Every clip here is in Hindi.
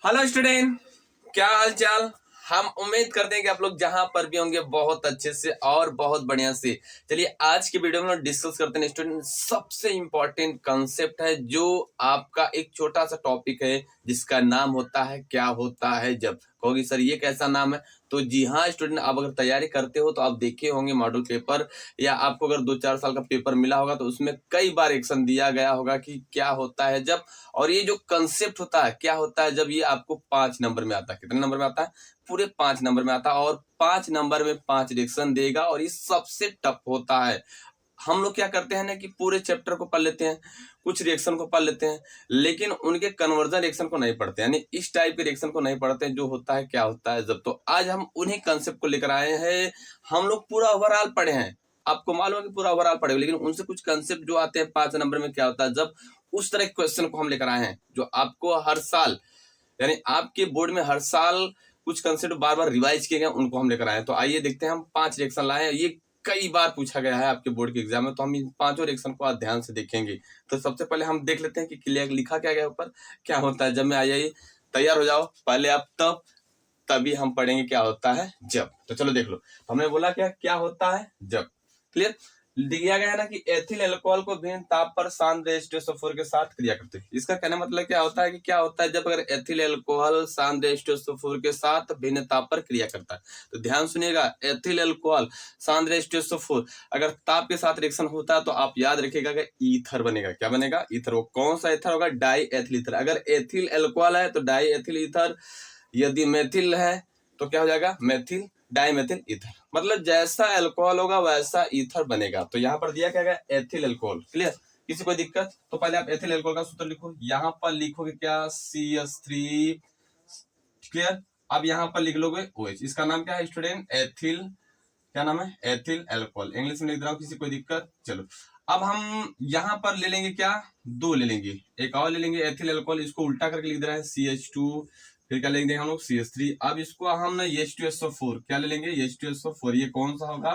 हेलो स्टूडेंट, क्या हाल चाल। हम उम्मीद करते हैं कि आप लोग जहां पर भी होंगे बहुत अच्छे से और बहुत बढ़िया से। चलिए आज की वीडियो में हम डिस्कस करते हैं स्टूडेंट, सबसे इंपॉर्टेंट कंसेप्ट है जो आपका एक छोटा सा टॉपिक है जिसका नाम होता है क्या होता है जब। कहोगे सर ये कैसा नाम है, तो जी हाँ स्टूडेंट, आप अगर तैयारी करते हो तो आप देखे होंगे मॉडल पेपर या आपको अगर 2-4 साल का पेपर मिला होगा तो उसमें कई बार एक्शन दिया गया होगा कि क्या होता है जब। और ये जो कंसेप्ट होता है क्या होता है जब, ये आपको 5 नंबर में आता है। कितने नंबर में आता है? पूरे 5 नंबर में आता है। और 5 नंबर में 5 रिएक्शन देगा और ये सबसे टफ होता है। हम लोग क्या करते हैं ना कि पूरे चैप्टर को पढ़ लेते हैं, कुछ रिएक्शन को पढ़ लेते हैं, लेकिन उनके कन्वर्जन रिएक्शन को नहीं पढ़ते, यानी इस टाइप के रिएक्शन को नहीं पढ़ते हैं जो होता है क्या होता है जब। तो आज हम उन्हीं कंसेप्ट को लेकर आए हैं। हम लोग पूरा ओवरऑल पढ़े हैं, आपको मालूम है कि पूरा ओवरऑल पढ़े, लेकिन उनसे कुछ कंसेप्ट जो आते हैं 5 नंबर में क्या होता है जब, उस तरह के क्वेश्चन को हम लेकर आए हैं जो आपको हर साल, यानी आपके बोर्ड में हर साल कुछ कंसेप्ट बार बार रिवाइज किए गए, उनको हम लेकर आए हैं। तो आइए देखते हैं, हम 5 रिएक्शन लाए हैं। ये कई बार पूछा गया है आपके बोर्ड के एग्जाम में, तो हम इन 5 रिएक्शन को आज ध्यान से देखेंगे। तो सबसे पहले हम देख लेते हैं कि क्लियर लिखा क्या गया ऊपर, क्या होता है जब में। आइए तैयार हो जाओ, पहले आप तभी हम पढ़ेंगे क्या होता है जब। तो चलो देख लो, हमने बोला क्या होता है जब। क्लियर दिया गया है ना कि एथिल अल्कोहल को भिन्न ताप पर शांत H2SO4 के साथ क्रिया करते हैं। इसका कहने मतलब क्या होता है कि क्या होता है जब अगर एथिल अल्कोहल शांत H2SO4 के साथ भिन्न ताप पर क्रिया करता है। तो ध्यान सुनिएगा, एथिल अल्कोहल शांत H2SO4 अगर ताप के साथ रिएक्शन होता है तो आप याद रखिएगा कि ईथर बनेगा। क्या बनेगा? ईथर। वो कौन सा ईथर होगा? Die ethyl ether. अगर एथिल अल्कोहल है तो डाई एथिल ईथर, यदि मेथिल है तो क्या हो जाएगा? Methyl dimethyl ether. मतलब जैसा अल्कोहल होगा वैसा ईथर बनेगा। तो यहाँ पर दिया क्या गया? Ethyl alcohol. क्लियर? किसी कोई दिक्कत? तो पहले आप एथिल अल्कोहल का सूत्र लिखो। यहाँ पर लिखोगे क्या? CH3। क्लियर? अब यहाँ पर लिख लोगे OH। इसका नाम क्या है स्टूडेंट? एथिल। क्या नाम है? Ethyl alcohol. इंग्लिश में लिख रहा हूँ, किसी कोई दिक्कत? चलो अब हम यहाँ पर ले लेंगे क्या? 2 ले लेंगे, एक और ले लेंगे एथिल अल्कोहल। इसको उल्टा करके लिख दे रहे हैं CH2। फिर क्या लेंगे हम लोग? CH3। अब इसको हम ना H2SO4 क्या ले लेंगे? H2SO4। ये कौन सा होगा?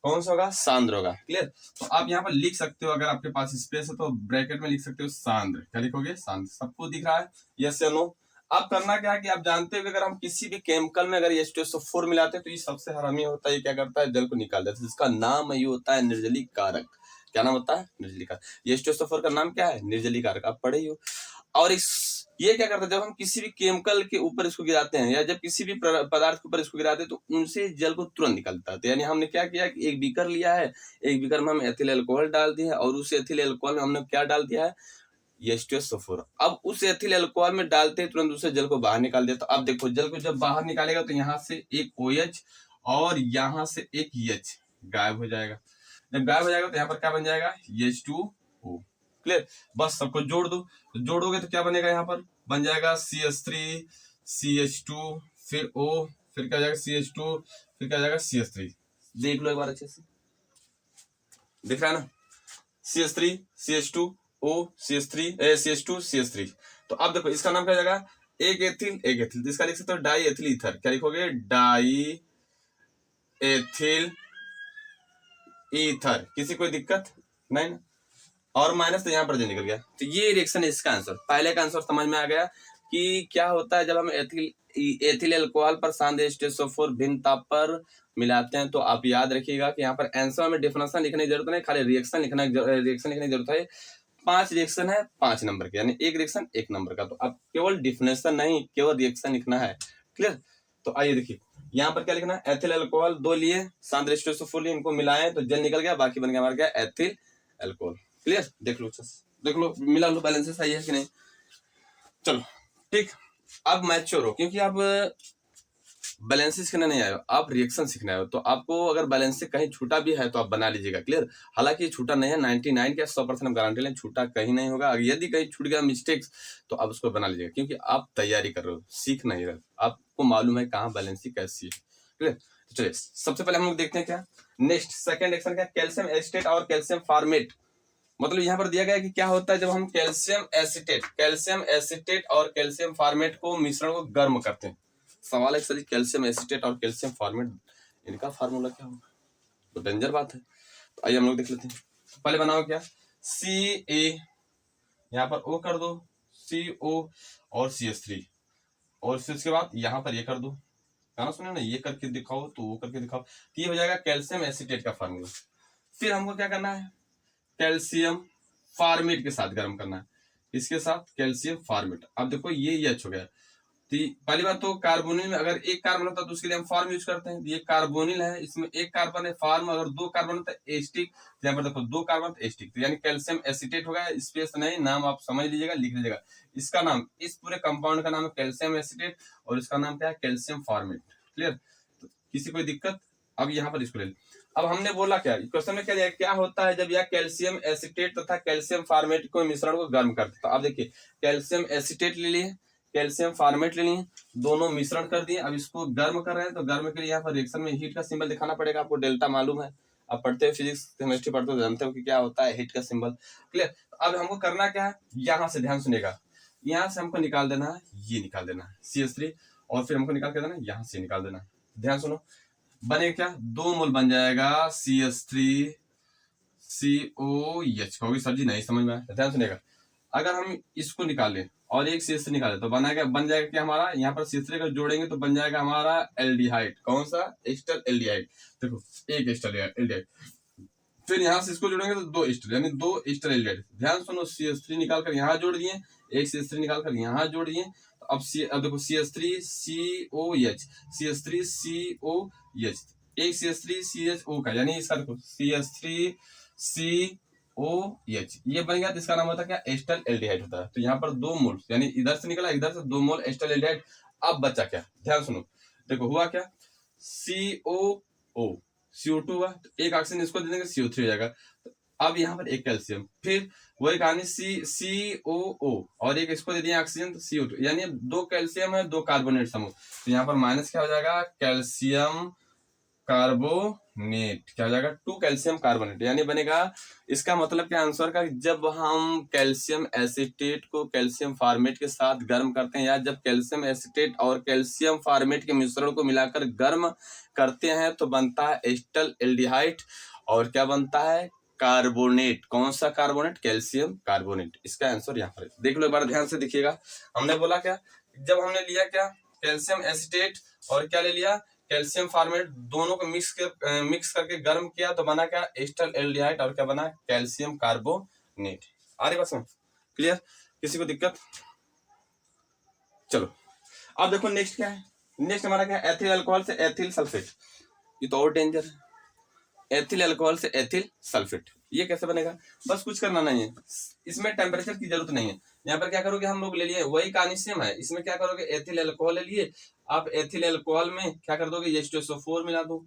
कौन सा होगा? सांद्र होगा। क्लियर? तो आप यहाँ पर लिख सकते हो, अगर आपके पास स्पेस है तो ब्रैकेट में लिख सकते हो सांद्र। क्या लिखोगे? सांद्र। सबको दिख रहा है? यस या नो? अब करना क्या है कि आप जानते हो कि अगर हम किसी भी केमिकल में अगर H2SO4 मिलाते हैं तो ये सबसे हरामी होता है। ये क्या करता है? जल को निकाल देता है, जिसका नाम ये होता है निर्जलीक कारक। क्या नाम होता है? निर्जलीक कारक। H2SO4 का नाम क्या है? निर्जलीक कारक। आप पढ़े ही हो। और ये क्या करता है, जब हम किसी भी केमिकल के ऊपर इसको गिराते हैं या जब किसी भी पदार्थ के ऊपर इसको गिराते हैं तो उनसे जल को तुरंत निकाल देता है। तो यानी हमने क्या किया कि एक बीकर लिया है, एक बीकर में हम एथिल अल्कोहल डाल दिया है और उस एथिल अल्कोहल में हमने क्या डाल दिया है? H2SO4। अब उस एथिल अल्कोहल में डालते ही तुरंत उसे जल को बाहर निकाल देता। अब देखो जल को जब बाहर निकालेगा तो यहाँ से एक OH और यहाँ से एक H गायब हो जाएगा। जब गायब हो जाएगा तो यहाँ पर क्या बन जाएगा? H2O। क्लियर? बस सबको जोड़ दो, तो जोड़ोगे तो क्या बनेगा? यहाँ पर बन जाएगा CH3 CH2 फिर O, फिर क्या जाएगा? CH2 फिर क्या जाएगा? CH3। देख लो एक बार अच्छे से, दिख रहा है ना? CH3 CH2 O CH3 CH2 CH3। तो अब देखो इसका नाम क्या जाएगा? एक एथिल एक एथिल, तो इसका लिख सकते हो डाई एथिल ईथर। क्या लिखोगे? Die ethyl ether. किसी कोई दिक्कत नहीं ना? और माइनस तो यहाँ पर जो निकल गया। तो ये रिएक्शन है इसका आंसर। पहले का आंसर समझ में आ गया कि क्या होता है जब हम एथिल अल्कोहल पर शांत H2SO4 भिन्न ताप पर मिलाते हैं। तो आप याद रखिएगा कि यहाँ पर आंसर में डेफिनेशन लिखने की जरूरत नहीं, खाली रिएक्शन लिखने की जरूरत है। 5 रिएक्शन है 5 नंबर के, यानी एक रिएक्शन 1 नंबर का। तो आप केवल डिफिनेशन नहीं, केवल रिएक्शन लिखना है। क्लियर? तो आइए देखिए यहाँ पर क्या लिखना है? एथिल अल्कोहल 2 लिए, शांत H2SO4 लिए, इनको मिलाएं तो जल निकल गया, बाकी बन गया हमारा क्या? Ethyl alcohol. क्लियर? देख लो देख लो, मिला लो, बैलेंस सही है कि नहीं। चलो ठीक, अब मैच्योर हो, क्योंकि आप बैलेंस सीखने नहीं आए हो, आप रिएक्शन सीखने आए हो। तो आपको अगर बैलेंस से कहीं छूटा भी है तो आप बना लीजिएगा। क्लियर? हालांकि छूटा नहीं है, 99 का 100% गारंटी लें, छूटा कहीं नहीं होगा। अगर यदि कहीं छूट गया मिस्टेक्स तो आप उसको बना लीजिएगा, क्योंकि आप तैयारी कर रहे हो, सीख नहीं रहे, आपको मालूम है कहाँ बैलेंस कैसी है। क्लियर? तो चलिए सबसे पहले हम लोग देखते हैं क्या नेक्स्ट सेकंड रिएक्शन क्या, कैल्शियम एसिटेट और कैल्शियम फॉर्मेट। मतलब यहाँ पर दिया गया है कि क्या होता है जब हम कैल्शियम एसिटेट और कैल्शियम फॉर्मेट को मिश्रण को गर्म करते हैं। सवाल है सर कैल्शियम एसिटेट और कैल्शियम फॉर्मेट, इनका फार्मूला क्या होगा? तो डेंजर बात है। तो आइए हम लोग देख लेते हैं। पहले बनाओ क्या? Ca, यहाँ पर O कर दो, CO और CH3। और फिर उसके बाद यहाँ पर ये कर दो, गाना सुने ना, ये करके दिखाओ तो वो करके दिखाओ, तो ये हो जाएगा कैल्शियम एसीटेट का फार्मूला। फिर हमको क्या करना है, कैल्शियम फार्मेट के साथ गर्म करना है, इसके साथ कैल्शियम फार्मेट। अब देखो ये H हो गया, तो पहली बात तो कार्बोनिल में अगर एक कार्बन होता है तो उसके लिए हम फार्म यूज करते हैं, ये कार्बोनिल है, इसमें एक कार्बन है फार्म, अगर दो कार्बन होता है एस्टिक, यहाँ पर देखो दो कार्बन तो एस्टिक, तो यानी कैल्शियम एसीटेट होगा, स्पेस नहीं, नाम आप समझ लीजिएगा, लिख लीजिएगा, इसका नाम, इस पूरे कंपाउंड का नाम है कैल्शियम एसीटेट और इसका नाम क्या है, कैल्शियम फार्मेट। क्लियर, तो किसी कोई दिक्कत? अब यहाँ पर इसको ले, अब हमने बोला क्या, क्वेश्चन में क्या दिया, क्या होता है जब यह कैल्शियम एसीटेट तथा कैल्शियम फार्मेट को मिश्रण को गर्म करते, तो अब देखिए कैल्शियम एसीटेट ले लिए, कैल्शियम फार्मेट ले लिए, दोनों मिश्रण कर दिए, अब इसको गर्म कर रहे हैं, तो गर्म के लिए यहाँ पर रिएक्शन में हीट का सिंबल दिखाना पड़ेगा, आपको डेल्टा मालूम है, आप पढ़ते हो फिजिक्स केमिस्ट्री पढ़ते हो, जानते हो कि क्या होता है हीट का सिंबल। क्लियर, अब हमको करना क्या है, यहाँ से ध्यान सुनेगा, यहाँ से हमको निकाल देना है, ये निकाल देना है CH3, और फिर हमको निकाल के देना है, यहाँ से निकाल देना है, ध्यान सुनो, बनेगा क्या, 2 मोल बन जाएगा CH3 COH, होगी सब्जी नहीं समझ में आया, ध्यान सुनेगा, अगर हम इसको निकालें और एक CH3 निकाले तो बन जाएगा क्या हमारा, यहाँ पर CH3 का जोड़ेंगे तो बन जाएगा हमारा एल्डिहाइड, कौन सा, एस्टर एल्डिहाइड, देखो एक एस्टर एल्डिहाइड, फिर यहाँ से इसको जोड़ेंगे तो 2 एस्टर, यानी 2 एस्टर एल्डिहाइड, ध्यान सुनो, CH3 निकालकर यहाँ जोड़ दिए, एक CH3 निकालकर यहाँ जोड़ दिए, तो अब देखो CH3 COH, CH3 COH, एक CH3 CHO का, यानी इसका देखो CH3 COH, ये बन गया, तो इसका नाम होता है क्या, एस्टर एल्डिहाइड होता है, तो यहाँ पर 2 मोल, यानी इधर से निकला, इधर से 2 मोल एस्टर एल्डिहाइड। अब बचा क्या, ध्यान सुनो, देखो हुआ क्या, COO CO2 हुआ, तो एक ऑक्सीजन इसको दे देंगे CO3 हो जाएगा, तो अब यहाँ पर एक कैल्शियम, फिर वही कहानी COO और एक इसको दे दिया ऑक्सीजन तो CO2, यानी 2 कैल्शियम है 2 कार्बोनेट समूह, तो यहाँ पर माइनस क्या हो जाएगा, कैल्शियम कार्बोनेट, क्या हो जाएगा, 2 कैल्शियम कार्बोनेट, यानी बनेगा, इसका मतलब क्या आंसर का, जब हम कैल्शियम एसीटेट को कैल्शियम फार्मेट के साथ गर्म करते हैं, या जब कैल्शियम एसीटेट और कैल्शियम फार्मेट के मिश्रण को मिलाकर गर्म करते हैं तो बनता है एस्टर एल्डिहाइड, और क्या बनता है, कार्बोनेट, कौन सा कार्बोनेट, कैल्शियम कार्बोनेट, इसका आंसर यहाँ पर देख लो, एक बार ध्यान से देखिएगा, हमने बोला क्या, जब हमने लिया क्या, कैल्शियम एसीटेट और क्या ले लिया, कैल्शियम फार्मेट, दोनों को मिक्स करके गर्म किया तो बना क्या, एस्टर एल्डिहाइड, और क्या बना, कैल्शियम कार्बोनेट। आ रही बात समझ, क्लियर, किसी को दिक्कत? चलो अब देखो नेक्स्ट क्या है, नेक्स्ट हमारा क्या है, एथिल अल्कोहल से एथिल सल्फेट, ये तो और डेंजर है, एथिल अल्कोहल से एथिल सल्फेट, ये कैसे बनेगा, बस कुछ करना नहीं है, इसमें टेम्परेचर की जरूरत नहीं है, यहाँ पर क्या करोगे, हम लोग ले लिए वही कहानी सेम है, इसमें क्या करोगे, एथिल अल्कोहल ले लिए, आप एथिल अल्कोहल में क्या कर दोगे, H2SO4 मिला दो,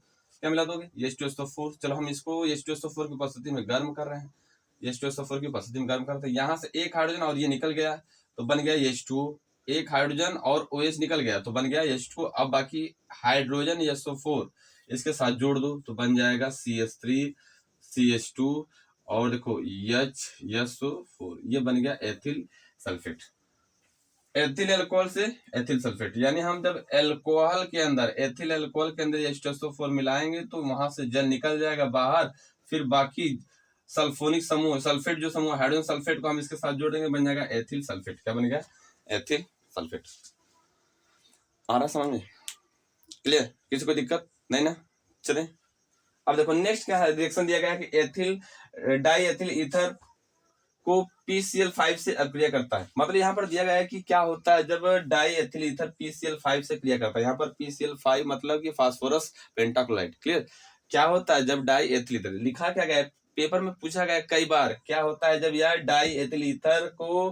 क्या मिला दोगे, H2SO4, चलो हम इसको H2SO4 की उपस्थिति में गर्म कर रहे हैं, H2SO4 की उपस्थिति में गर्म करते हैं, यहाँ से एक हाइड्रोजन और ये निकल गया तो बन गया H2, एक हाइड्रोजन और OH निकल गया तो बन गया H2, अब बाकी हाइड्रोजन SO4 इसके साथ जोड़ दो तो बन जाएगा CH3 CH2 और देखो HSO4, ये बन गया एथिल सल्फेट, एथिल अल्कोहल से एथिल सल्फेट, यानी हम जब अल्कोहल के अंदर, एथिल अल्कोहल के अंदर H2SO4 मिलाएंगे तो वहां से जल निकल जाएगा बाहर, फिर बाकी सल्फोनिक समूह, सल्फेट जो समूह हाइड्रोजन सल्फेट को हम इसके साथ जोड़ देंगे, बन जाएगा एथिल सल्फेट, क्या बन गया, एथिल सल्फेट। आ रहा समझ में, क्लियर, किसी को दिक्कत नहीं ना, चले अब देखो नेक्स्ट क्या है, रिएक्शन दिया गया है कि एथिल डाई एथिल ईथर को PCl5 से अक्रिया करता है, मतलब यहाँ पर दिया गया है कि क्या होता है जब डाई एथिल ईथर PCl5 से क्रिया करता है, यहाँ पर PCl5 मतलब कि फास्फोरस पेंटाक्लोराइड, क्लियर, क्या होता है जब डाई एथिल ईथर, लिखा क्या गया है पेपर में, पूछा गया कई बार, क्या होता है जब यह डाई एथिल ईथर को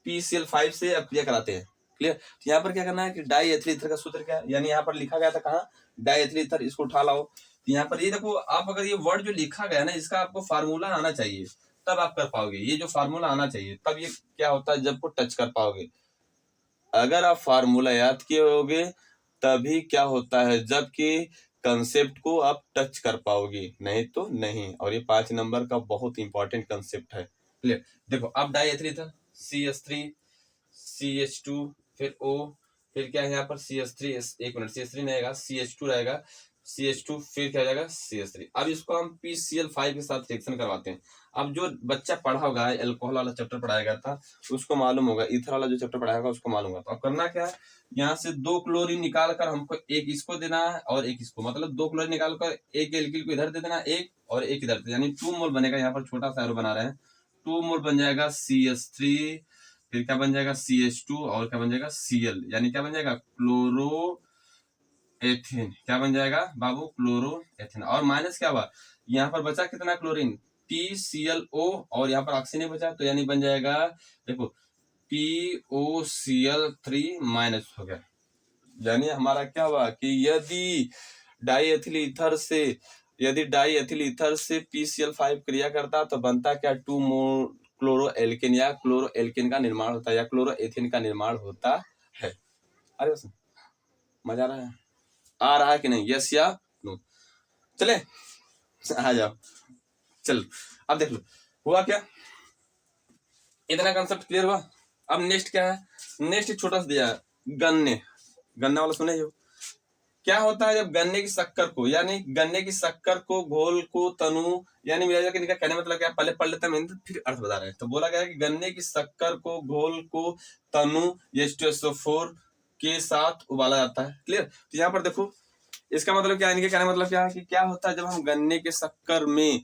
PCl5 से अक्रिया कराते हैं, क्लियर, तो यहाँ पर क्या करना है कि डाई एथिल ईथर का सूत्र क्या है, यानी यहाँ पर लिखा गया था कहाँ, डाई एथिल ईथर, इसको उठा लाओ, तो यहाँ पर ये देखो, आप अगर ये वर्ड जो लिखा गया ना, इसका आपको फार्मूला आना चाहिए, तब आप कर पाओगे, ये जो फार्मूला आना चाहिए तब ये क्या होता है जब को टच कर पाओगे, अगर आप फार्मूला याद किए होगे तभी क्या होता है जबकि कंसेप्ट को आप टच कर पाओगे, नहीं तो नहीं, और ये 5 नंबर का बहुत इंपॉर्टेंट कंसेप्ट है, क्लियर, देखो अब die ethyl ether CH3 CH2 फिर O, फिर क्या है यहाँ पर CH3, एक मिनट CH3 नहीं रहेगा CH2 रहेगा, CH2, फिर क्या हो जाएगा CH3। अब इसको हम PCl5 के साथ रिएक्शन करवाते हैं। अब जो बच्चा पढ़ा होगा, एल्कोहल वाला चैप्टर पढ़ाया गया था, उसको मालूम होगा, ईथर वाला जो चैप्टर पढ़ाया होगा उसको मालूम होगा। तो अब करना क्या है, यहाँ से 2 क्लोरीन निकाल कर हमको एक इसको देना है और एक इसको, मतलब 2 क्लोरीन निकाल कर एक एल्किल को इधर दे देना, एक और एक इधर दे, यानी 2 मोल बनेगा। यहाँ पर छोटा सा एरो बना रहे हैं, 2 मोल बन जाएगा CH3, फिर क्या बन जाएगा CH2 और क्या बन जाएगा Cl, यानी क्या बन जाएगा क्लोरो एथेन। क्या बन जाएगा बाबू, क्लोरो एथेन। और माइनस क्या हुआ, यहाँ पर बचा कितना क्लोरीन, PClO, और यहाँ पर ऑक्सीजन नहीं बचा, तो यानी बन जाएगा देखो POCl3 माइनस हो गया। यानी हमारा क्या हुआ कि यदि डाईएथिल ईथर से PCl5 क्रिया करता तो बनता क्या, 2 मोल क्लोरो एल्केन, या क्लोरो एल्केन का निर्माण होता है, या क्लोरो एथेन का निर्माण होता है। अरे बस मजा आ रहा है कि नहीं, यस या नो? चले आ जाओ, चल अब देख लो हुआ क्या, इतना कंसेप्ट क्लियर हुआ। अब नेक्स्ट क्या है, नेक्स्ट छोटा सा दिया है, गन्ना वाला सुने हो। क्या होता है जब गन्ने की शक्कर को, यानी गन्ने की शक्कर को, घोल को, तनु, यानी मेरा इनका कहने मतलब क्या, पहले पढ़ लेता मैं फिर अर्थ बता रहे हैं। तो बोला गया है कि गन्ने की शक्कर को, घोल को, तनु H2SO4 के साथ उबाला जाता है। क्लियर? तो यहाँ पर देखो इसका मतलब क्या है, इनके कहने मतलब क्या है कि क्या होता है जब हम गन्ने के शक्कर में,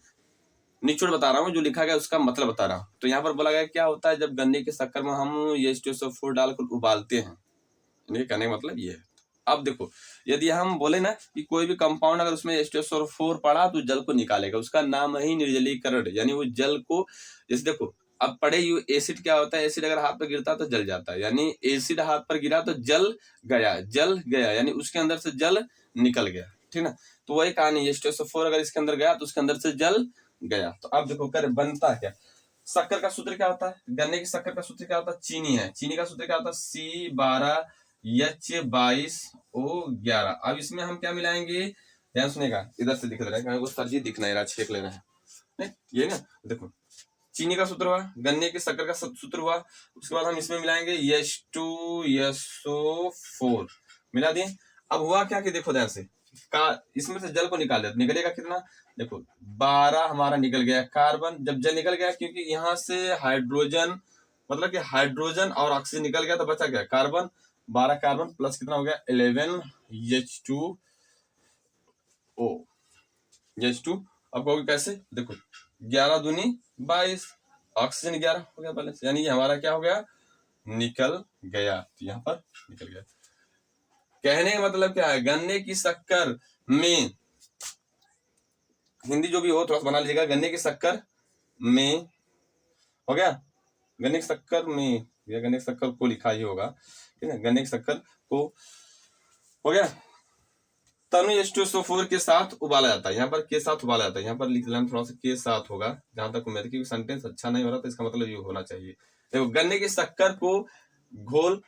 निचोड़ बता रहा हूँ, जो लिखा गया उसका मतलब बता रहा हूँ। तो यहाँ पर बोला गया क्या होता है जब गन्ने के शक्कर में हम H2SO4 डालकर उबालते हैं, इनके कहने का मतलब ये है। अब देखो यदि हम बोले ना कि कोई भी कंपाउंड अगर उसमें H2SO4 पड़ा तो जल को निकालेगा, उसका नाम ही निर्जलीकरण, यानी वो जल को, जैसे देखो अब पड़े एसिड क्या होता है, एसिड अगर हाथ पर गिरता तो जल जाता है, यानी एसिड हाथ पर गिरा तो जल गया, यानी उसके अंदर से जल निकल गया, ठीक ना। तो वही कहानी, H2SO4 अगर इसके अंदर गया तो उसके अंदर से जल गया। तो अब देखो कर बनता क्या, शक्कर का सूत्र क्या होता है, गन्ने की शक्कर का सूत्र क्या होता है, चीनी है, चीनी का सूत्र क्या होता है C12H22O11। अब इसमें हम क्या मिलाएंगे, ध्यान सुनेगा, इधर से दिख रहा है, सर जी दिखना है, छेक लेना है नहीं, ये ना देखो चीनी का सूत्र हुआ, गन्ने की शक्कर का सूत्र हुआ, उसके बाद हम इसमें मिलाएंगे H2SO4, मिला दिए। अब हुआ क्या कि देखो ध्यान से, इसमें से जल को निकाल देते, निकलेगा कितना, देखो 12 हमारा निकल गया कार्बन, जब जल निकल गया क्योंकि यहाँ से हाइड्रोजन, मतलब कि हाइड्रोजन और ऑक्सीजन निकल गया तो बचा गया कार्बन, 12 कार्बन प्लस कितना हो गया 11H2O। अब कहोगे कैसे, देखो 11 दूनी 22, ऑक्सीजन 11 हो गया बैलेंस, यानी हमारा क्या हो गया, निकल गया। तो यहाँ पर निकल गया, कहने का मतलब क्या है, गन्ने की शक्कर में, हिंदी जो भी हो थोड़ा सा बना लीजिएगा, गन्ने की शक्कर में हो गया, गन्ने की शक्कर में, या गन्ने की शक्कर को लिखा ही होगा, ठीक है, गन्ने की शक्कर को हो गया, तनु H2SO4 के साथ उबाला जाता है, यहाँ पर के साथ उबाला जाता है, यहाँ पर लिख लेना थोड़ा सा के साथ होगा जहां तक उम्मीद, क्योंकि सेंटेंस अच्छा नहीं हो रहा तो इसका मतलब ये होना चाहिए। देखो गन्ने की शक्कर को घोल,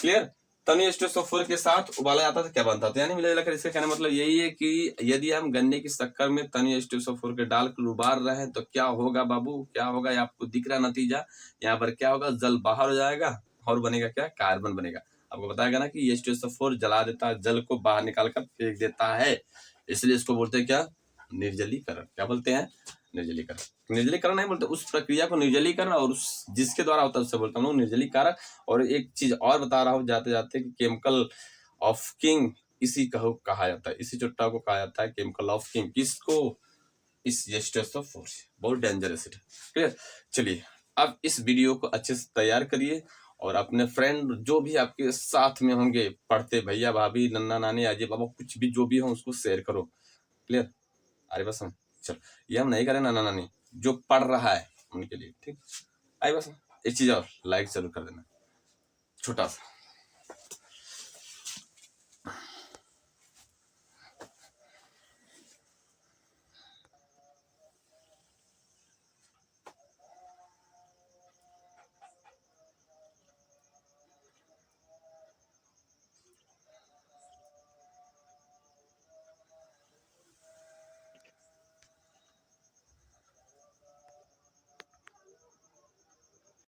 क्लियर, तनु H2SO4 के साथ उबाला जाता था, क्या बनता था, यानी मिला कर इसका कहने मतलब यही है कि यदि हम गन्ने की शक्कर में तनु H2SO4 के डालकर उबाल रहे हैं तो क्या होगा बाबू, क्या होगा, ये आपको दिख रहा नतीजा, यहाँ पर क्या होगा, जल बाहर हो जाएगा और बनेगा क्या, कार्बन बनेगा। आपको बताया ना कि H2SO4 जला देता है, जल को बाहर निकाल कर फेंक देता है, इसलिए इसको बोलते हैं क्या, निर्जलीकरण। क्या बोलते हैं, निर्जलीकरण। निर्जलीकरण नहीं बोलते, उस प्रक्रिया को निर्जलीकरण, और उस जिसके द्वारा होता है उससे बोलता हूँ निर्जलीकारक। और एक चीज और बता रहा हूँ जाते जाते कि केमिकल ऑफ किंग इसी कहा जाता है, इसी चुट्टा को कहा जाता है केमिकल ऑफ किंग, किसको, इस H2SO4, बहुत डेंजर एसिड। क्लियर? चलिए अब इस वीडियो को अच्छे से तैयार करिए और अपने फ्रेंड जो भी आपके साथ में होंगे, पढ़ते भैया भाभी नन्ना नानी आजी बाबा कुछ भी जो भी हो उसको शेयर करो। क्लियर? अरे बस हम चल, ये हम नहीं करें नन्ना नानी, जो पढ़ रहा है उनके लिए, ठीक। अरे बस एक चीज और, लाइक जरूर कर देना, छोटा सा।